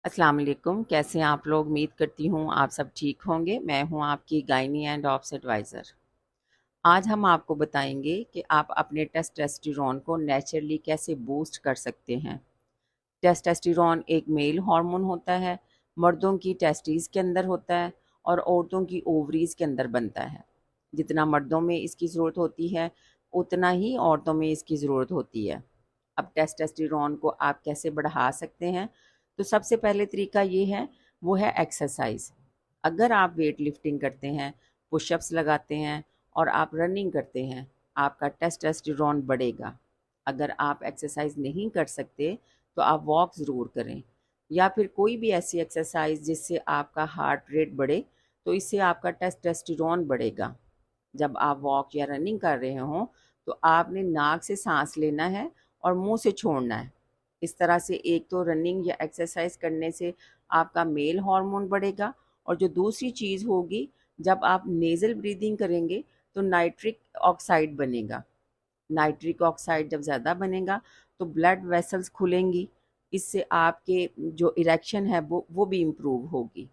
अस्सलाम वालेकुम। कैसे हैं आप लोग? उम्मीद करती हूँ आप सब ठीक होंगे। मैं हूँ आपकी गायनी एंड ऑप्स एडवाइज़र। आज हम आपको बताएंगे कि आप अपने टेस्टोस्टेरोन को नेचुरली कैसे बूस्ट कर सकते हैं। टेस्टोस्टेरोन एक मेल हार्मोन होता है, मर्दों की टेस्टिस के अंदर होता है और औरतों की ओवरीज के अंदर बनता है। जितना मर्दों में इसकी ज़रूरत होती है उतना ही औरतों में इसकी ज़रूरत होती है। अब टेस्टोस्टेरोन को आप कैसे बढ़ा सकते हैं? तो सबसे पहले तरीका ये है, वो है एक्सरसाइज। अगर आप वेट लिफ्टिंग करते हैं, पुशअप्स लगाते हैं और आप रनिंग करते हैं, आपका टेस्टोस्टेरोन बढ़ेगा। अगर आप एक्सरसाइज नहीं कर सकते तो आप वॉक ज़रूर करें, या फिर कोई भी ऐसी एक्सरसाइज जिससे आपका हार्ट रेट बढ़े, तो इससे आपका टेस्टोस्टेरोन बढ़ेगा। जब आप वॉक या रनिंग कर रहे हों तो आपने नाक से सांस लेना है और मुंह से छोड़ना है। इस तरह से एक तो रनिंग या एक्सरसाइज करने से आपका मेल हार्मोन बढ़ेगा, और जो दूसरी चीज़ होगी, जब आप नेज़ल ब्रीदिंग करेंगे तो नाइट्रिक ऑक्साइड बनेगा। नाइट्रिक ऑक्साइड जब ज़्यादा बनेगा तो ब्लड वेसल्स खुलेंगी। इससे आपके जो इरेक्शन है वो भी इम्प्रूव होगी।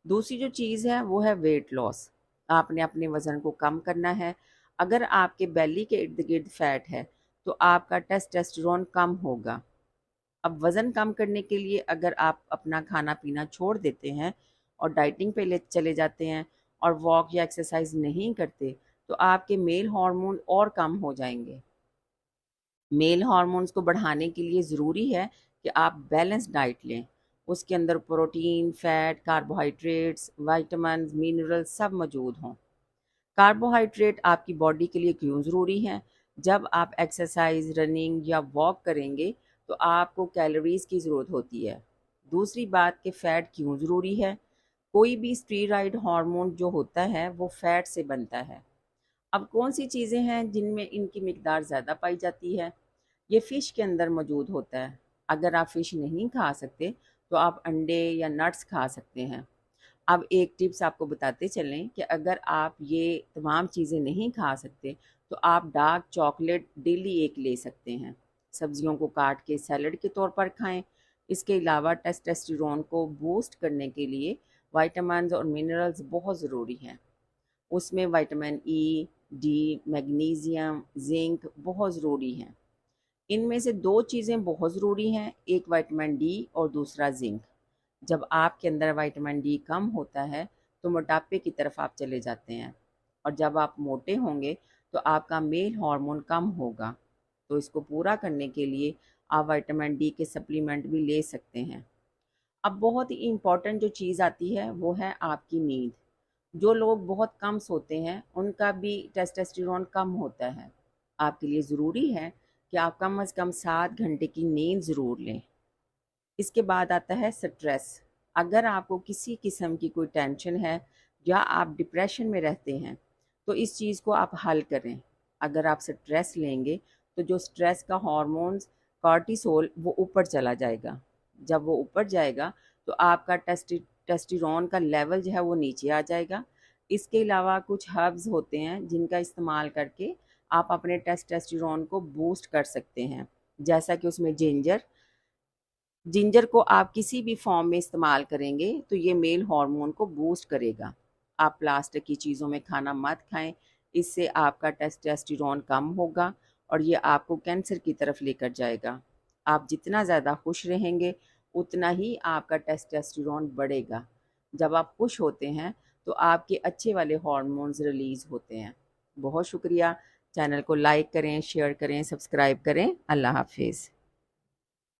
दूसरी जो चीज़ है वो है वेट लॉस। आपने अपने वज़न को कम करना है। अगर आपके बेली के इर्द गिर्द फैट है तो आपका टेस्टोस्टेरोन कम होगा। अब वज़न कम करने के लिए अगर आप अपना खाना पीना छोड़ देते हैं और डाइटिंग पे ले चले जाते हैं और वॉक या एक्सरसाइज नहीं करते, तो आपके मेल हार्मोन और कम हो जाएंगे। मेल हार्मोन्स को बढ़ाने के लिए ज़रूरी है कि आप बैलेंस डाइट लें। उसके अंदर protein, fat, carbohydrates, vitamin, mineral सब मौजूद हों। कार्बोहाइड्रेट आपकी बॉडी के लिए क्यों ज़रूरी है? जब आप एक्सरसाइज, रनिंग या वॉक करेंगे तो आपको कैलोरीज की ज़रूरत होती है। दूसरी बात कि फ़ैट क्यों ज़रूरी है? कोई भी स्टीरॉयड हार्मोन जो होता है वो फ़ैट से बनता है। अब कौन सी चीज़ें हैं जिनमें इनकी मिकदार ज़्यादा पाई जाती है? ये फ़िश के अंदर मौजूद होता है। अगर आप फ़िश नहीं खा सकते तो आप अंडे या नट्स खा सकते हैं। अब एक टिप्स आपको बताते चलें कि अगर आप ये तमाम चीज़ें नहीं खा सकते तो आप डार्क चॉकलेट डेली एक ले सकते हैं। सब्जियों को काट के सैलड के तौर पर खाएं। इसके अलावा टेस्टोस्टेरोन को बूस्ट करने के लिए विटामिन्स और मिनरल्स बहुत ज़रूरी हैं। उसमें vitamin E, D, magnesium, zinc बहुत ज़रूरी हैं। इनमें से दो चीज़ें बहुत ज़रूरी हैं, एक विटामिन डी और दूसरा जिंक। जब आपके अंदर विटामिन डी कम होता है तो मोटापे की तरफ आप चले जाते हैं, और जब आप मोटे होंगे तो आपका मेल हार्मोन कम होगा। तो इसको पूरा करने के लिए आप विटामिन डी के सप्लीमेंट भी ले सकते हैं। अब बहुत ही इम्पॉर्टेंट जो चीज़ आती है वो है आपकी नींद। जो लोग बहुत कम सोते हैं उनका भी टेस्टोस्टेरोन कम होता है। आपके लिए ज़रूरी है कि आप कम से कम 7 घंटे की नींद ज़रूर लें। इसके बाद आता है स्ट्रेस। अगर आपको किसी किस्म की कोई टेंशन है या आप डिप्रेशन में रहते हैं तो इस चीज़ को आप हल करें। अगर आप स्ट्रेस लेंगे तो जो स्ट्रेस का हार्मोन्स कॉर्टिसोल वो ऊपर चला जाएगा। जब वो ऊपर जाएगा तो आपका टेस्टोस्टेरोन का लेवल जो है वो नीचे आ जाएगा। इसके अलावा कुछ हर्ब्स होते हैं जिनका इस्तेमाल करके आप अपने टेस्टोस्टेरोन को बूस्ट कर सकते हैं, जैसा कि उसमें जिंजर। जिंजर को आप किसी भी फॉर्म में इस्तेमाल करेंगे तो ये मेल हार्मोन को बूस्ट करेगा। आप प्लास्टिक की चीज़ों में खाना मत खाएं, इससे आपका टेस्टोस्टेरोन कम होगा और ये आपको कैंसर की तरफ लेकर जाएगा। आप जितना ज़्यादा खुश रहेंगे उतना ही आपका टेस्टोस्टेरोन बढ़ेगा। जब आप खुश होते हैं तो आपके अच्छे वाले हार्मोन्स रिलीज़ होते हैं। बहुत शुक्रिया। चैनल को लाइक करें, शेयर करें, सब्सक्राइब करें। अल्लाह हाफिज़।